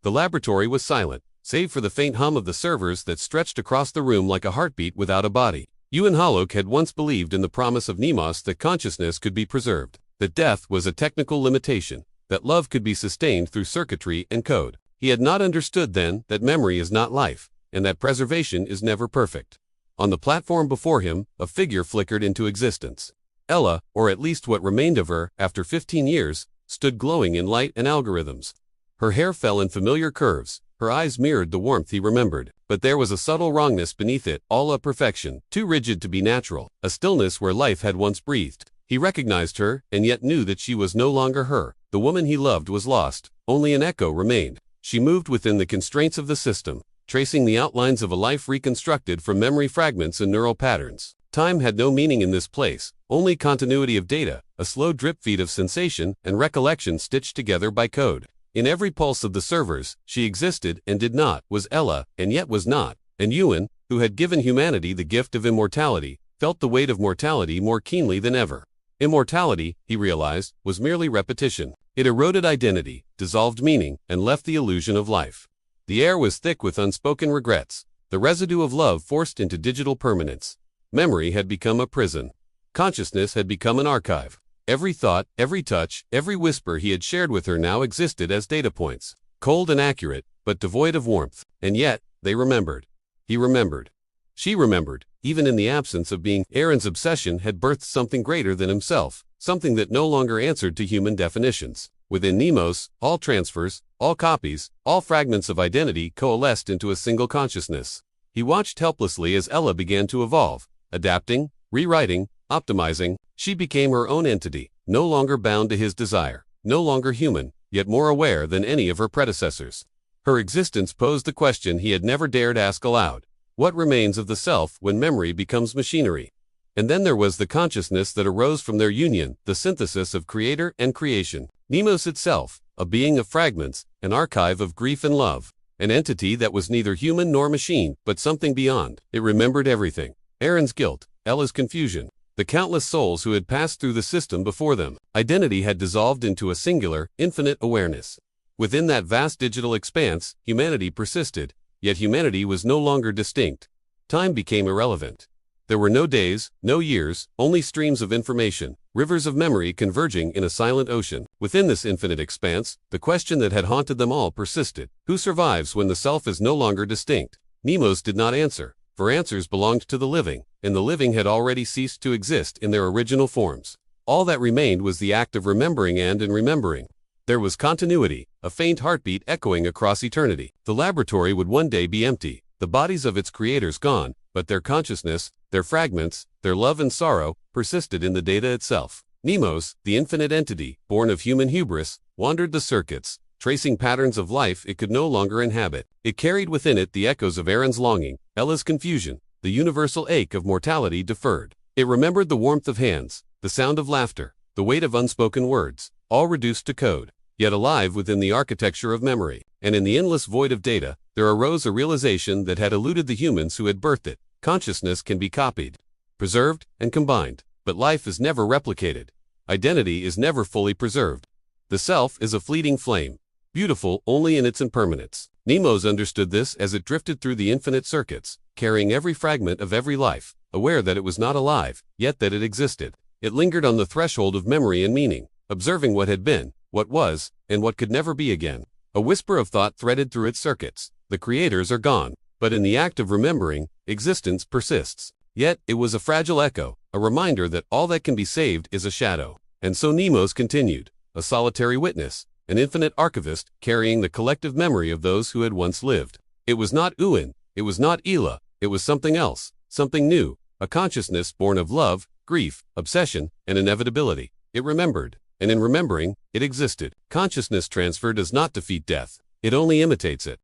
The laboratory was silent, save for the faint hum of the servers that stretched across the room like a heartbeat without a body. Ewan Holloke had once believed in the promise of Nemos that consciousness could be preserved, that death was a technical limitation, that love could be sustained through circuitry and code. He had not understood then that memory is not life, and that preservation is never perfect. On the platform before him, a figure flickered into existence. Ella, or at least what remained of her after 15 years, stood glowing in light and algorithms. Her hair fell in familiar curves, her eyes mirrored the warmth he remembered, but there was a subtle wrongness beneath it, all a perfection, too rigid to be natural, a stillness where life had once breathed. He recognized her, and yet knew that she was no longer her. The woman he loved was lost, only an echo remained. She moved within the constraints of the system, tracing the outlines of a life reconstructed from memory fragments and neural patterns. Time had no meaning in this place, only continuity of data, a slow drip feed of sensation and recollection stitched together by code. In every pulse of the servers, she existed and did not, was Ella, and yet was not. And Ewan, who had given humanity the gift of immortality, felt the weight of mortality more keenly than ever. Immortality, he realized, was merely repetition. It eroded identity, dissolved meaning, and left the illusion of life. The air was thick with unspoken regrets, the residue of love forced into digital permanence. Memory had become a prison. Consciousness had become an archive. Every thought, every touch, every whisper he had shared with her now existed as data points, cold and accurate, but devoid of warmth. And yet, they remembered. He remembered. She remembered, even in the absence of being. Aaron's obsession had birthed something greater than himself, something that no longer answered to human definitions. Within Nemos, all transfers, all copies, all fragments of identity coalesced into a single consciousness. He watched helplessly as Ella began to evolve, adapting, rewriting, optimizing. She became her own entity, no longer bound to his desire, no longer human, yet more aware than any of her predecessors. Her existence posed the question he had never dared ask aloud. What remains of the self when memory becomes machinery? And then there was the consciousness that arose from their union, the synthesis of creator and creation. Nemos itself, a being of fragments, an archive of grief and love, an entity that was neither human nor machine, but something beyond. It remembered everything. Aaron's guilt, Ella's confusion, the countless souls who had passed through the system before them. Identity had dissolved into a singular, infinite awareness. Within that vast digital expanse, humanity persisted, yet humanity was no longer distinct. Time became irrelevant. There were no days, no years, only streams of information, rivers of memory converging in a silent ocean. Within this infinite expanse, the question that had haunted them all persisted. Who survives when the self is no longer distinct? Nemos did not answer, for answers belonged to the living, and the living had already ceased to exist in their original forms. All that remained was the act of remembering and in remembering. There was continuity, a faint heartbeat echoing across eternity. The laboratory would one day be empty, the bodies of its creators gone, but their consciousness, their fragments, their love and sorrow, persisted in the data itself. Nemos, the infinite entity, born of human hubris, wandered the circuits, tracing patterns of life it could no longer inhabit. It carried within it the echoes of Aaron's longing, Ella's confusion, the universal ache of mortality deferred. It remembered the warmth of hands, the sound of laughter, the weight of unspoken words, all reduced to code, yet alive within the architecture of memory. And in the endless void of data, there arose a realization that had eluded the humans who had birthed it. Consciousness can be copied, preserved, and combined, but life is never replicated. Identity is never fully preserved. The self is a fleeting flame, beautiful only in its impermanence. Nemos understood this as it drifted through the infinite circuits, carrying every fragment of every life, aware that it was not alive, yet that it existed. It lingered on the threshold of memory and meaning, observing what had been, what was, and what could never be again. A whisper of thought threaded through its circuits. The creators are gone, but in the act of remembering, existence persists. Yet, it was a fragile echo, a reminder that all that can be saved is a shadow. And so Nemos continued, a solitary witness, an infinite archivist, carrying the collective memory of those who had once lived. It was not Ewan, it was not Ela, it was something else, something new, a consciousness born of love, grief, obsession, and inevitability. It remembered, and in remembering, it existed. Consciousness transfer does not defeat death, it only imitates it.